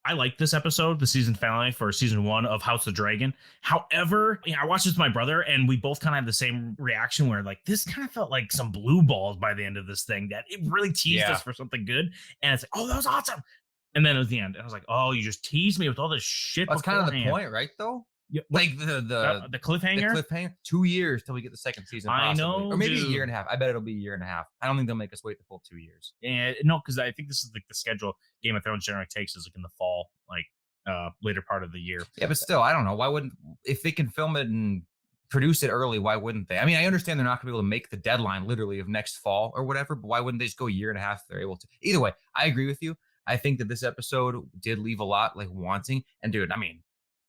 I like this episode, the season finale for season 1 of House of the Dragon. However, I watched this with my brother and we both kind of had the same reaction where like this kind of felt like some blue balls by the end of this thing, that it really teased us for something good. And it's like, oh, that was awesome. And then it was the end. And I was like, oh, you just teased me with all this shit. That's kind of the point, right? Though, yeah, like the cliffhanger. The cliffhanger. 2 years till we get the second season. Possibly. I know, or maybe dude. a year and a half. I bet it'll be a year and a half. I don't think they'll make us wait the full 2 years. And no, because I think this is like the schedule Game of Thrones generally takes is like in the fall, like later part of the year. Yeah, but still, I don't know. Why wouldn't, if they can film it and produce it early, why wouldn't they? I mean, I understand they're not going to be able to make the deadline literally of next fall or whatever, but why wouldn't they just go a year and a half if they're able to? Either way, I agree with you. I think that this episode did leave a lot like wanting. And dude, I mean,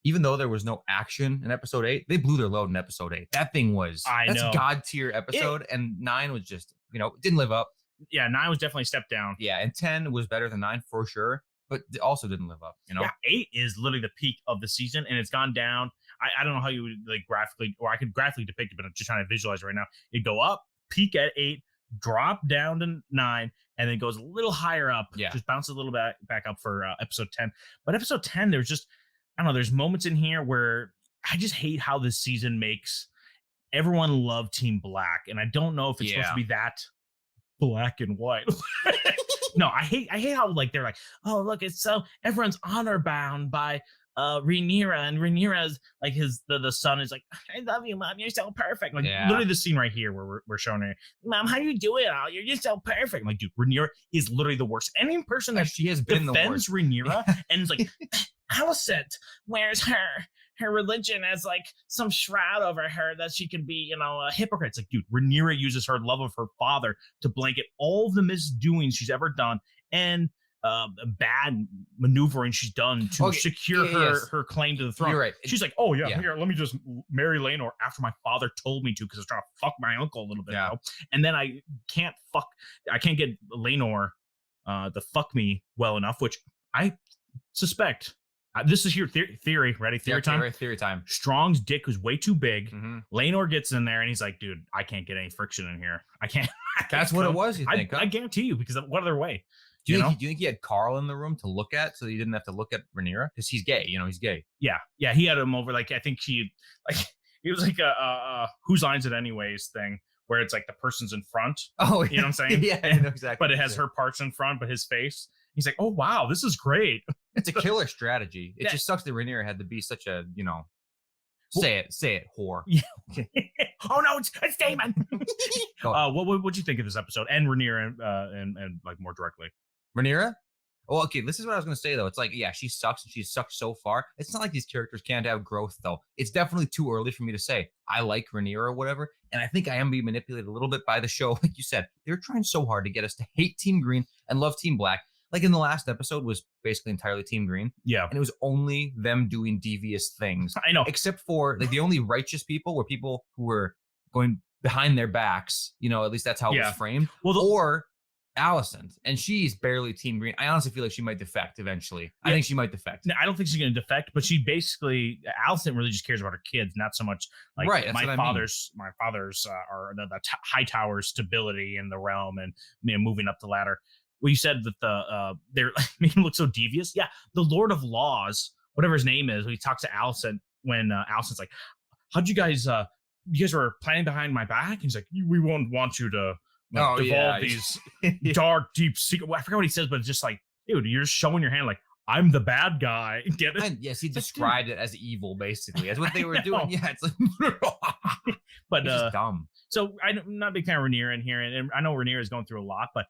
even though there was no action in episode 8, they blew their load in episode 8. That thing was, that's a god tier episode. And 9 was just, didn't live up. Yeah, 9 was definitely a step down. Yeah, and 10 was better than 9 for sure, but it also didn't live up, Yeah, 8 is literally the peak of the season, and it's gone down. I don't know how you would like graphically, or I could graphically depict it, but I'm just trying to visualize it right now. It go up, peak at 8, drop down to 9, and then goes a little higher up. Yeah. Just bounces a little back up for episode 10. But episode 10, there's just, I don't know, there's moments in here where I just hate how this season makes everyone love Team Black. And I don't know if it's supposed to be that black and white. No, I hate how like they're like, oh, look, it's so everyone's honor bound by Rhaenyra, and Rhaenyra's like the son is like, I love you, Mom, you're so perfect. Like literally the scene right here where we're showing her, Mom, how do you do it all? You're just so perfect. I'm like, dude, Rhaenyra is literally the worst. Any person that she has been defends the worst. Rhaenyra and is like, Alicent wears her religion as like some shroud over her that she can be, a hypocrite. It's like, dude, Rhaenyra uses her love of her father to blanket all of the misdoings she's ever done and bad maneuvering she's done to secure her claim to the throne. You're right. She's like, oh yeah, here, let me just marry Laenor after my father told me to because I was trying to fuck my uncle a little bit ago. And then I can't get Laenor to fuck me well enough, which I suspect. This is here theory. Ready? Theory time. Theory time. Strong's dick was way too big. Laenor gets in there and he's like, dude, I can't get any friction in here. I can't. That's what it was. You think? I guarantee you, because what other way? Do you think he had Carl in the room to look at, so he didn't have to look at Rhaenyra? Because he's gay. He's gay. Yeah. He had him over. Like, I think he was like a whose lines it anyways thing, where it's like the person's in front. Oh, you know what I'm saying? Yeah, I know exactly. But it has her parts in front, but his face. He's like, oh wow, this is great. It's a killer strategy. It just sucks that Rhaenyra had to be such a, say it, whore. Yeah. Oh no, it's Daemon. What'd you think of this episode and Rhaenyra and like more directly? Rhaenyra? Well, okay, this is what I was going to say, though. It's like, yeah, she sucks, and she's sucked so far. It's not like these characters can't have growth, though. It's definitely too early for me to say I like Rhaenyra or whatever, and I think I am being manipulated a little bit by the show. Like you said, they're trying so hard to get us to hate Team Green and love Team Black. Like in the last episode was basically entirely Team Green. Yeah. And it was only them doing devious things. I know. Except for like the only righteous people were people who were going behind their backs. At least that's how it was framed. Well, or Alicent, and she's barely Team Green. I honestly feel like she might defect eventually. Yeah. I think she might defect. No, I don't think she's going to defect, but she basically, Alicent really just cares about her kids, not so much like my father's are the high tower stability in the realm and moving up the ladder. Well, you said that they're making him look so devious. Yeah, the Lord of Laws, whatever his name is, when he talks to Alicent when Alicent's like, how'd you guys were planning behind my back? And he's like, we won't want you to devolve these dark, deep secret. Well, I forgot what he says, but it's just like, dude, you're just showing your hand like, I'm the bad guy. Get it? And yes, he described it as evil, basically. That's what they were doing. Yeah, it's like, but it's just dumb. So I'm not a big fan of Rhaenyra in here, and I know Rhaenyra is going through a lot, but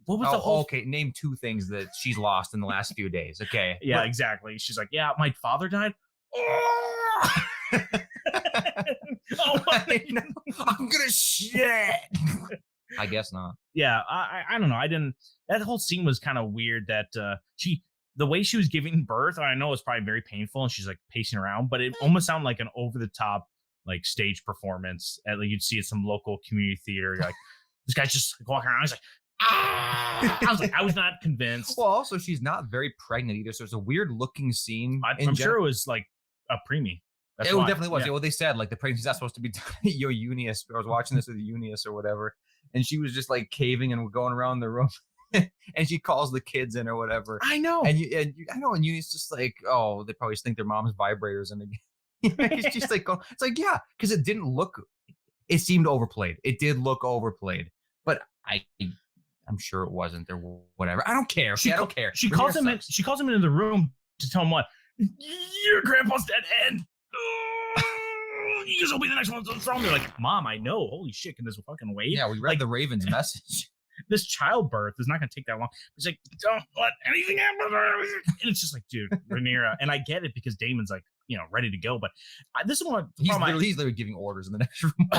what was the whole? Okay, name 2 things that she's lost in the last few days. Okay. Yeah, exactly. She's like, yeah, my father died. I'm gonna shit. I guess not. Yeah, I don't know. That whole scene was kind of weird. That the way she was giving birth, I know it's probably very painful, and she's like pacing around, but it almost sounded like an over the top like stage performance. Like you'd see at some local community theater. You're like, this guy's just like, walking around. He's like, I was like, I was not convinced. Well, also she's not very pregnant either, so it's a weird looking scene. I'm sure it was like a preemie. It definitely was. Yeah. Well, they said like the pregnancy's not supposed to be Eunice. I was watching this with Eunice or whatever, and she was just like caving and going around the room. and she calls the kids in or whatever. I know. And I know, and Uni's just like, oh, they probably just think their mom's vibrators, and it's just like, oh, it's like, yeah, because it didn't look, it seemed overplayed. It did look overplayed, but I'm sure it wasn't or whatever. I don't care. I don't care. She calls him in. She calls him into the room to tell him what, your grandpa's dead, and you guys will be the next one on the throne. They're like, Mom, I know. Holy shit, can this fucking wait? Yeah, we read the Raven's message. This childbirth is not going to take that long. It's like, don't let anything happen. And it's just like, dude, Rhaenyra. And I get it because Daemon's like, ready to go. But this is what he's literally giving orders in the next room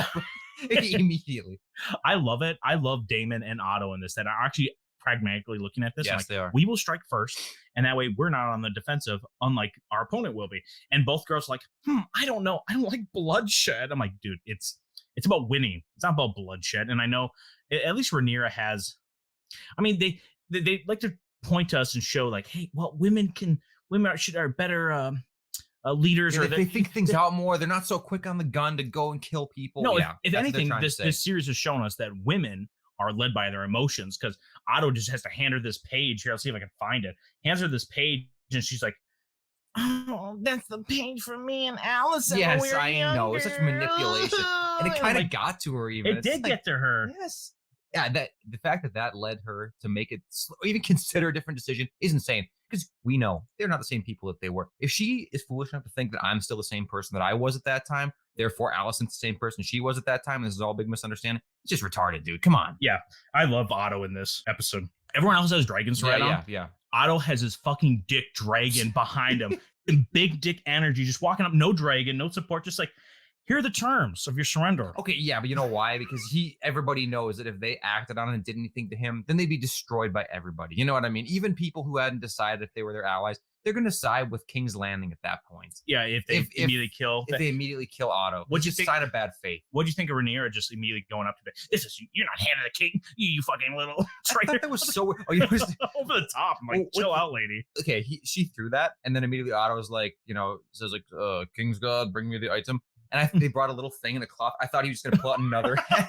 immediately. I love it. I love Daemon and Otto in this, that are actually pragmatically looking at this. Yes, like, they are. We will strike first, and that way we're not on the defensive, unlike our opponent will be. And both girls are like, I don't know. I don't like bloodshed. I'm like, dude, it's about winning. It's not about bloodshed. And I know at least Rhaenyra has, I mean, they like to point to us and show like, hey, well, women are better leaders, or they think things out more. They're not so quick on the gun to go and kill people. No, if anything, this series has shown us that women are led by their emotions, because Otto just has to hand her this page. Here, I'll see if I can find it. Hands her this page, and she's like, oh, that's the page for me and Allison. Yes, I know. It's such manipulation. And it kind of got to her even. It did get to her. Yes. Yeah, the fact that led her to make it, or even consider a different decision, is insane. Because we know they're not the same people that they were. If she is foolish enough to think that I'm still the same person that I was at that time, therefore Allison's the same person she was at that time, this is all a big misunderstanding, it's just retarded, dude. Come on. Yeah, I love Otto in this episode. Everyone else has dragons right on. Yeah. Otto has his fucking dick dragon behind him. And big dick energy, just walking up, no dragon, no support, just like, here are the terms of your surrender. Okay, yeah, but you know why? Because everybody knows that if they acted on it and did anything to him, then they'd be destroyed by everybody. You know what I mean? Even people who hadn't decided if they were their allies, they're going to side with King's Landing at that point. Yeah, if they immediately kill Otto, what'd you think? Sign of bad faith. What'd you think of Rhaenyra just immediately going up to you're not hand of the king, you fucking little traitor. That was so weird. Oh, over the top. I'm like, chill out, lady. Okay, she threw that, and then immediately Otto was like, says like, King's God, bring me the item. And I think they brought a little thing in a cloth. I thought he was going to pull out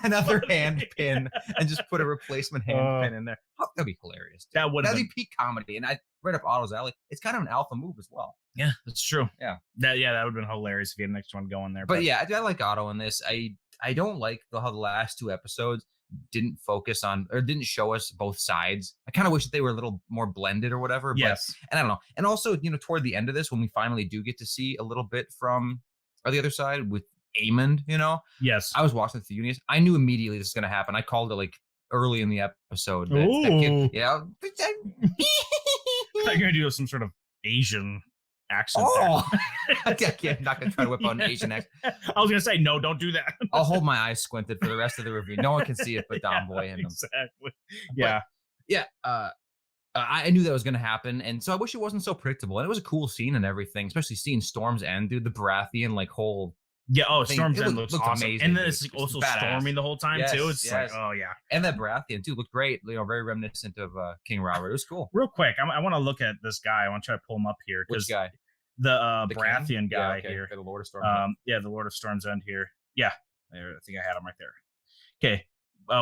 another hand pin and just put a replacement hand pin in there. Oh, that'd be hilarious. Dude. That'd be peak comedy. And right up Otto's alley. It's kind of an alpha move as well. Yeah, that's true. Yeah. That would have been hilarious if you had the next one going there. But yeah, I like Otto in this. I don't like how the last two episodes didn't focus on or didn't show us both sides. I kind of wish that they were a little more blended or whatever. Yes. And I don't know. And also, toward the end of this, when we finally do get to see a little bit from the other side with Aemond, yes, I was watching the Unis. I knew immediately this is gonna happen. I called it like early in the episode. That kid, yeah. I thought you were gonna do some sort of Asian accent. I'm not gonna try to whip out an Asian accent. I was gonna say no, don't do that. I'll hold my eyes squinted for the rest of the review. No one can see it but Don Boy and exactly. Yeah. I knew that was going to happen, and so I wish it wasn't so predictable. And it was a cool scene and everything, especially seeing Storm's End, dude. The Baratheon whole Storm's End looks awesome, amazing, and then it's also storming the whole time too. It's like, oh yeah, and that Baratheon too looked great. Very reminiscent of King Robert. It was cool. Real quick, I want to look at this guy. I want to try to pull him up here. Which guy? The Baratheon guy here. The Lord of Storm's End. The Lord of Storm's End here. Yeah, I think I had him right there. Okay.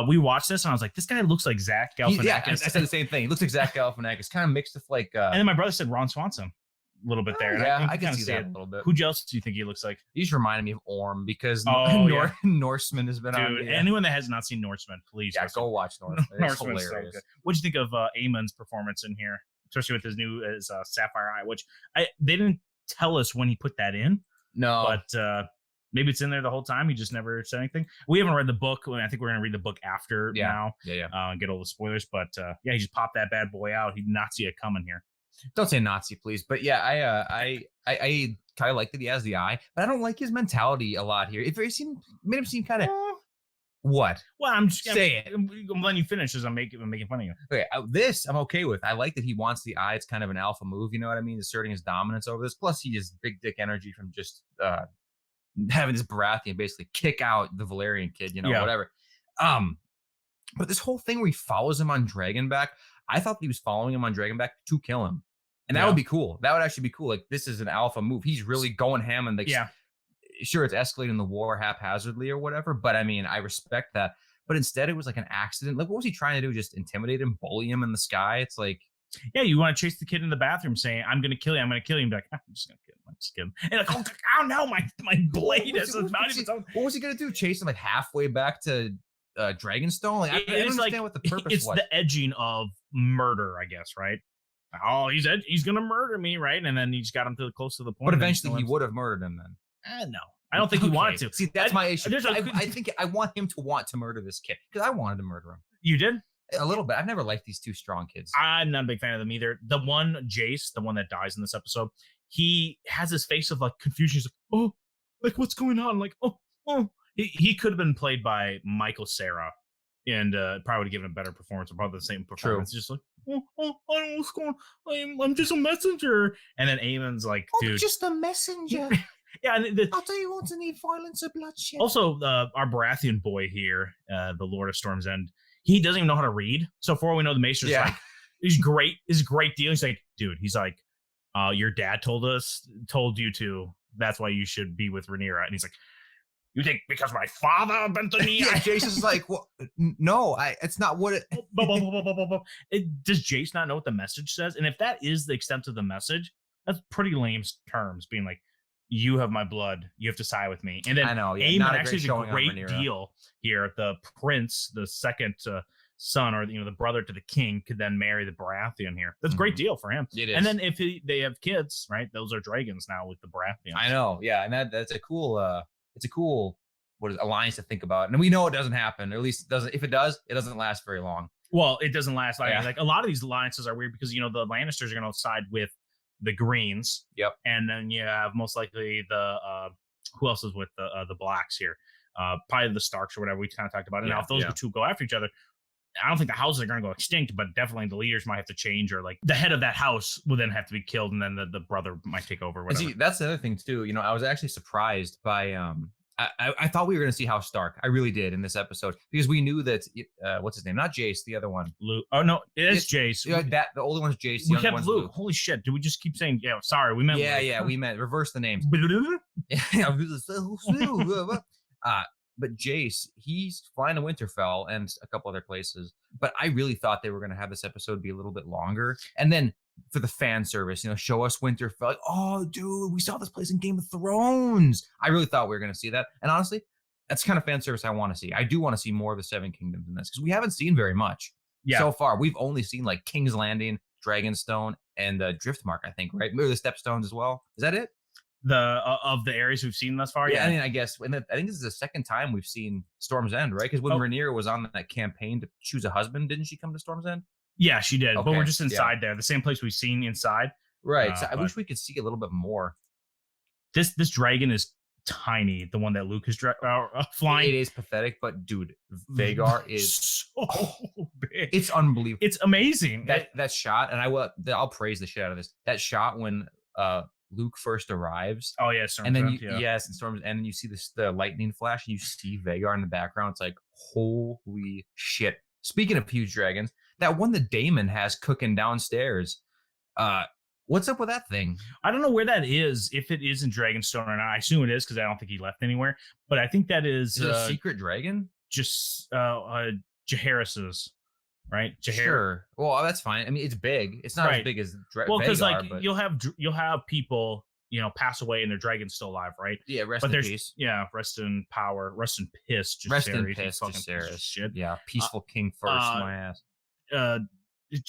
We watched this and I was like, this guy looks like Zach Galifianakis. I said the same thing. He looks like Zach Galifianakis, kind of mixed with like. And then my brother said Ron Swanson a little bit there. Yeah, I can see that a little bit. Who else do you think he looks like? He just reminded me of Orm because Norseman has been on. Anyone that has not seen Norseman, please go watch Norseman. It's hilarious. So good. What do you think of Aemon's performance in here, especially with his new Sapphire Eye? Which they didn't tell us when he put that in. No, but. Maybe it's in there the whole time. He just never said anything. We haven't read the book. I think we're going to read the book after now. And get all the spoilers. But he just popped that bad boy out. He did not see it coming here. Don't say Nazi, please. But yeah, I kind of like that he has the eye, but I don't like his mentality a lot here. It made him seem kind of what? Well, I'm letting you finish as I'm making fun of you. Okay, this I'm okay with. I like that he wants the eye. It's kind of an alpha move. You know what I mean? Asserting his dominance over this. Plus, he has big dick energy from just having this Baratheon basically kick out the Valyrian kid, whatever. But this whole thing where he follows him on Dragonback, I thought he was following him on Dragonback to kill him. And that would be cool. That would actually be cool. Like, this is an alpha move. He's really going ham and sure, it's escalating the war haphazardly or whatever, but I mean, I respect that. but instead it was like an accident. Like, what was he trying to do? Just intimidate him, bully him in the sky? It's like, yeah, you want to chase the kid in the bathroom saying, I'm going to kill you. I'm going to kill you. And be like, I'm just going to kill him. I'm just kidding. And like, oh no, my blade is not even so. What was he going to do? Chase him like halfway back to Dragonstone? Like, I don't understand like, what the purpose it's was. It's the edging of murder, I guess, right? Oh, he's going to murder me, right? And then he just got him to close to the point. But eventually he would have murdered him then. No. I don't think he wanted to. See, that's my issue. I think I want him to want to murder this kid because I wanted to murder him. You did? A little bit. I've never liked these two strong kids. I'm not a big fan of them either. The one, Jace, the one that dies in this episode, he has this face of like confusion. He's like, oh, like what's going on? Like, oh. He could have been played by Michael Cera and probably would have given a better performance, or probably the same performance. True. Just like, I don't know what's going on. I'm just a messenger. And then Aemon's like, dude. I'm just a messenger. Yeah, I'll tell you what to need violence or bloodshed. Also, our Baratheon boy here, the Lord of Storm's End, he doesn't even know how to read. So for all we know, the Maester's like, he's great. It's a great deal. He's like, dude, he's like, your dad told you to. That's why you should be with Rhaenyra. And he's like, you think because my father bent the knee? Yeah, Jason's like, well, no, it's not what it. Does Jace not know what the message says? And if that is the extent of the message, that's pretty lame terms. Being like, you have my blood. You have to side with me. And then I know, Aemon actually is a great deal here. The prince, the second son, or the brother to the king, could then marry the Baratheon here. That's a great deal for him. It is. And then if they have kids, right? Those are dragons now with the Baratheon. I know. Yeah, and that's a cool. It's a cool alliance to think about. And we know it doesn't happen. Or at least it doesn't. If it does, it doesn't last very long. Well, it doesn't last. Like a lot of these alliances are weird because the Lannisters are going to side with the Greens. Yep. And then you have most likely the who else is with the Blacks here? Probably the Starks or whatever we kind of talked about. And now if those two go after each other, I don't think the houses are going to go extinct, but definitely the leaders might have to change, or like the head of that house will then have to be killed, and then the brother might take over. Whatever. See, that's the other thing too. I was actually surprised by I thought we were going to see House Stark. I really did in this episode because we knew that what's his name? Not Jace, the other one. Luke. Oh no, it's Jace. The older one's Jace. We kept Luke. Holy shit! Did we just keep saying? Yeah, sorry, we meant. Yeah, we meant reverse the names. But Jace, he's flying to Winterfell and a couple other places. But I really thought they were going to have this episode be a little bit longer, and then for the fan service, show us Winterfell. Like, oh, dude, we saw this place in Game of Thrones. I really thought we were going to see that, and honestly, that's kind of fan service I want to see. I do want to see more of the Seven Kingdoms in this because we haven't seen very much so far. We've only seen like King's Landing, Dragonstone, and Driftmark, I think, right? Maybe the Stepstones as well. Is that it? Of the areas we've seen thus far. Yeah, I mean, I guess, and I think this is the second time we've seen Storm's End, right? Because when Rhaenyra was on that campaign to choose a husband, didn't she come to Storm's End? Yeah, she did. Okay. But we're just inside there, the same place we've seen inside. Right. So I wish we could see a little bit more. This dragon is tiny. The one that Luke is flying. It is pathetic, but dude, Vhagar is so big. It's unbelievable. It's amazing. That shot, and I'll praise the shit out of this. That shot when Luke first arrives. Oh yeah, and then and Storm's, and then you see the lightning flash, and you see Vhagar in the background. It's like, holy shit. Speaking of huge dragons, that one that Daemon has cooking downstairs. What's up with that thing? I don't know where that is. If it is in Dragonstone or not, I assume it is because I don't think he left anywhere. But I think that is a secret dragon. Just Jaehaerys's. Right, Sure. Well, that's fine. I mean, it's big. It's not as big as well, because you'll have people pass away and their dragon's still alive, right? Yeah, rest in peace. Yeah, rest in power, rest in piss. Rest in piss, Jaehaerys. Shit. Yeah, peaceful king first. My ass.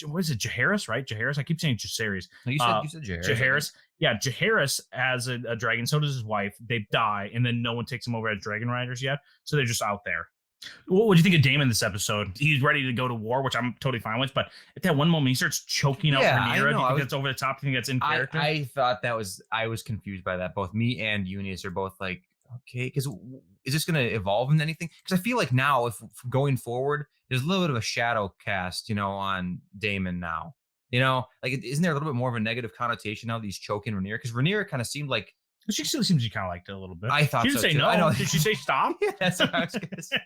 What is it, Jaehaerys? Right, Jaehaerys. I keep saying Jaehaerys. No, you said Jaehaerys. Jaehaerys. Yeah, Jaehaerys has a dragon. So does his wife. They die, and then no one takes them over as dragon riders yet. So they're just out there. What do you think of Daemon this episode? He's ready to go to war, which I'm totally fine with. But at that one moment, he starts choking out Rhaenyra. Do you think that's over the top? Do you think that's in character? I thought I was confused by that. Both me and Eunice are both like, okay, because is this going to evolve into anything? Because I feel like now, if going forward, there's a little bit of a shadow cast, on Daemon now. Like, isn't there a little bit more of a negative connotation now that he's choking Rhaenyra? Because Rhaenyra kind of seemed like. She still seems to kind of liked it a little bit. I thought she didn't say too. no. I know. Did she say stop? Yeah, that's what I was going to say.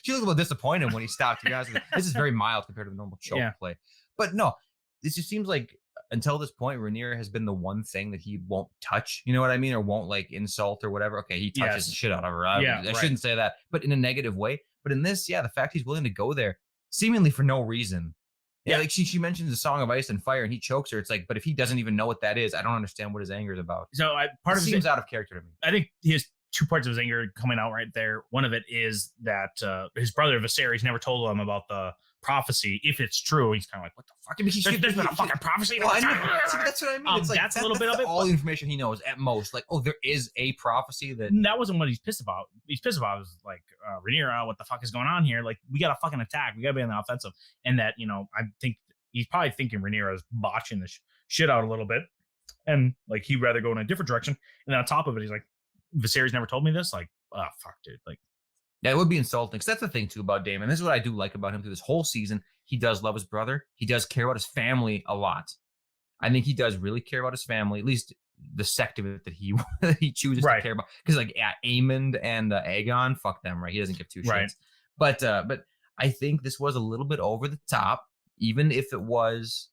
She looked a little disappointed when he stopped. To be honest with you. This is very mild compared to the normal choke play. But no, this just seems like until this point, Rhaenyra has been the one thing that he won't touch. You know what I mean? Or won't like insult or whatever. Okay, he touches the shit out of her. I shouldn't say that, but in a negative way. But in this, the fact he's willing to go there, seemingly for no reason. Yeah, like she mentions the Song of Ice and Fire, and he chokes her. It's like, but if he doesn't even know what that is, I don't understand what his anger is about. So part of it seems out of character to me. I think he has two parts of his anger coming out right there. One of it is that his brother Viserys never told him about the prophecy. If it's true, he's kind of like, what the fuck? There's been a fucking prophecy. Well, that's what I mean. It's like that's a little bit of it. All the information he knows at most. Like, oh, there is a prophecy that wasn't what he's pissed about. He's pissed about is like Rhaenyra, what the fuck is going on here? Like, we got to fucking attack. We got to be on the offensive. And that, I think he's probably thinking Rhaenyra is botching the shit out a little bit, and like he'd rather go in a different direction. And then on top of it, he's like, Viserys never told me this. Like, oh fuck, dude. Like, yeah, it would be insulting. Because that's the thing too about Daemon. This is what I do like about him through this whole season. He does love his brother. He does care about his family a lot. I think he does really care about his family, at least the sect of it that he chooses to care about. Because like Aemond and Aegon, fuck them, right? He doesn't give two shits. Right. But I think this was a little bit over the top. Even if it was,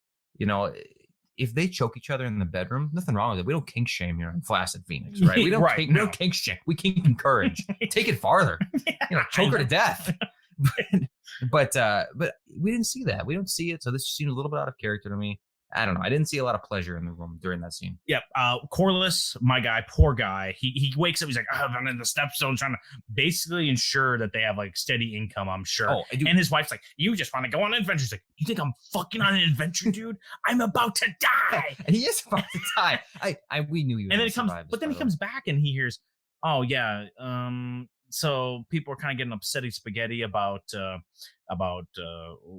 if they choke each other in the bedroom, nothing wrong with it. We don't kink shame here in Flaccid Phoenix, right? We don't we don't kink shame. We kink encourage. Take it farther. Choke her to death. but we didn't see that. We don't see it. So this seemed a little bit out of character to me. I don't know. I didn't see a lot of pleasure in the room during that scene. Yep. Corlys, my guy, poor guy. He wakes up. He's like, I'm in the stepstone, trying to basically ensure that they have like steady income. I'm sure. Oh, and his wife's like, you just want to go on an adventure. He's like, you think I'm fucking on an adventure, dude? I'm about to die. And he is about to die. We knew he was. And then he comes back and he hears, oh yeah, so people are kind of getting upsetty spaghetti about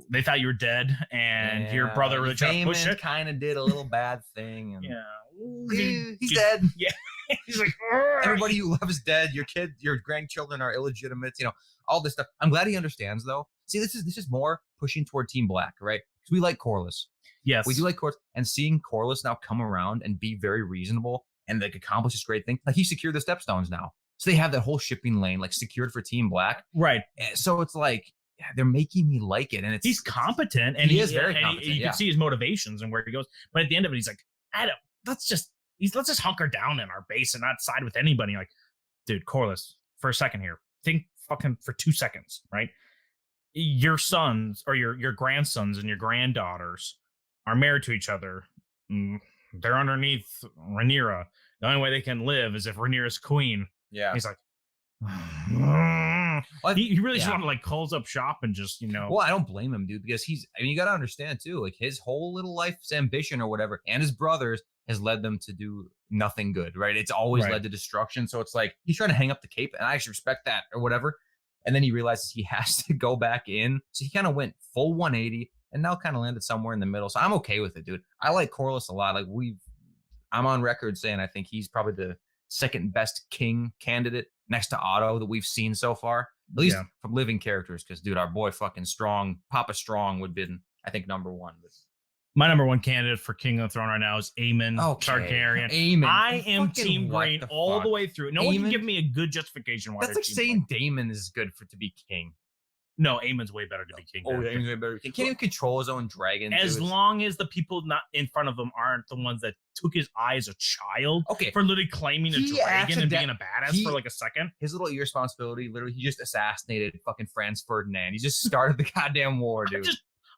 they thought you were dead and your brother really tried to push it. Kind of did a little bad thing. And he's dead. Yeah. He's like, everybody you love is dead. Your kid, your grandchildren are illegitimate. All this stuff. I'm glad he understands though. See, this is more pushing toward Team Black, right? Because we like Corlys. Yes, we do like Corlys, and seeing Corlys now come around and be very reasonable and like accomplish this great thing. Like he secured the stepstones now. So they have that whole shipping lane like secured for Team Black. Right. So it's like they're making me like it. And he's competent and he is very competent. You can see his motivations and where he goes. But at the end of it, he's like, let's just hunker down in our base and not side with anybody. Like, dude, Corlys, for a second here. Think fucking for 2 seconds, right? Your sons or your grandsons and your granddaughters are married to each other. They're underneath Rhaenyra. The only way they can live is if Rhaenyra's queen. Yeah. He's like, he really just want to like close up shop and just, Well, I don't blame him, dude, because you got to understand too, like his whole little life's ambition or whatever, and his brothers has led them to do nothing good, right? It's always led to destruction. So it's like he's trying to hang up the cape, and I actually respect that or whatever. And then he realizes he has to go back in. So he kind of went full 180 and now kind of landed somewhere in the middle. So I'm okay with it, dude. I like Corlys a lot. Like I'm on record saying I think he's probably the second best king candidate next to Otto that we've seen so far, at least from living characters. Because, dude, our boy fucking Strong, Papa Strong would be, I think, number one. My number one candidate for King of the Throne right now is Aemon Targaryen. Aemon. I am Team Green all the way through. No one can give me a good justification why. That's like saying Daemon is good to be king. No, Aemon's way better to be king. Aemon's way better. He can't even control his own dragon. As long as the people not in front of him aren't the ones that took his eye as a child. Okay. For literally claiming a dragon and being a badass for like a second. His little irresponsibility, literally, he just assassinated fucking Franz Ferdinand. He just started the goddamn war, dude.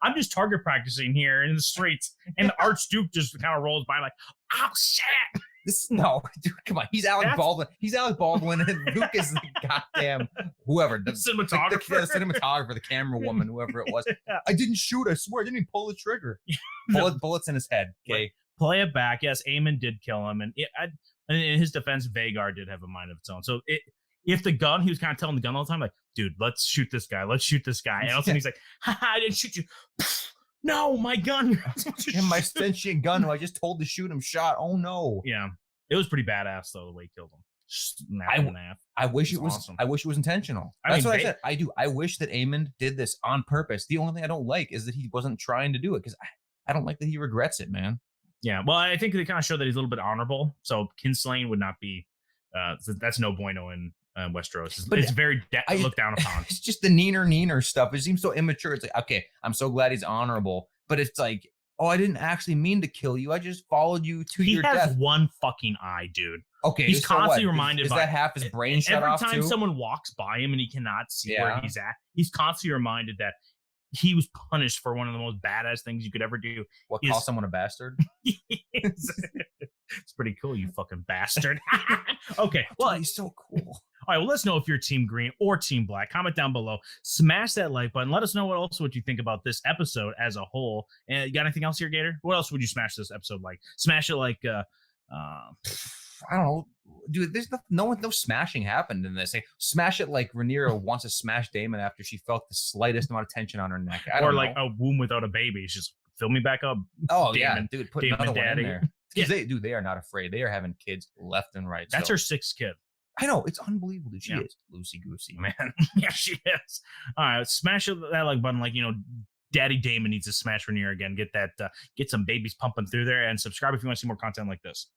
I'm just target practicing here in the streets, and the Archduke just kind of rolls by like, oh shit. Dude, come on. He's Alec Baldwin. He's Alec Baldwin, and Luke is the goddamn whoever. The cinematographer. The cinematographer, the camera woman, whoever it was. I didn't shoot. I swear. I didn't even pull the trigger. Bullets in his head. Okay. Play it back. Yes, Aemon did kill him. And in his defense, Vhagar did have a mind of its own. So if the gun, he was kind of telling the gun all the time, like, dude, let's shoot this guy. Let's shoot this guy. And all of a sudden he's like, I didn't shoot you. No, my gun. And my sentient gun who I just told to shoot him shot. Oh no. Yeah. It was pretty badass though, the way he killed him. I wish it was awesome. I wish it was intentional. That's what I said. I do. I wish that Aemon did this on purpose. The only thing I don't like is that he wasn't trying to do it, because I don't like that he regrets it, man. Yeah. Well, I think they kind of show that he's a little bit honorable. So kinslaying would not be that's no bueno in Westeros. It's very looked down upon. It's just the neener stuff. It seems so immature. It's like, okay, I'm so glad he's honorable, but it's like oh, I didn't actually mean to kill you. I just followed you to your death. He has one fucking eye, dude. Okay, he's constantly reminded. Is that half his brain shut off too? Every time someone walks by him and he cannot see where he's at, he's constantly reminded that he was punished for one of the most badass things you could ever do. What, call someone a bastard? It's pretty cool, you fucking bastard. Okay, well, he's so cool. All right, well, let us know if you're Team Green or Team Black. Comment down below. Smash that like button. Let us know what you think about this episode as a whole. And you got anything else here, Gator? What else would you smash this episode like? Smash it like, I don't know, dude. There's no smashing happened in this. Like, smash it like Rhaenyra wants to smash Daemon after she felt the slightest amount of tension on her neck. Or like a womb without a baby. It's just fill me back up. Oh Daemon, yeah, dude. Put Daemon another Daddy. one in there. They are not afraid. They are having kids left and right. That's her sixth kid. I know, it's unbelievable. She is loosey goosey, man. Yeah, she is. All right, smash that like button, like Daddy Daemon needs to smash Rhaenyra again. Get some babies pumping through there, and subscribe if you want to see more content like this.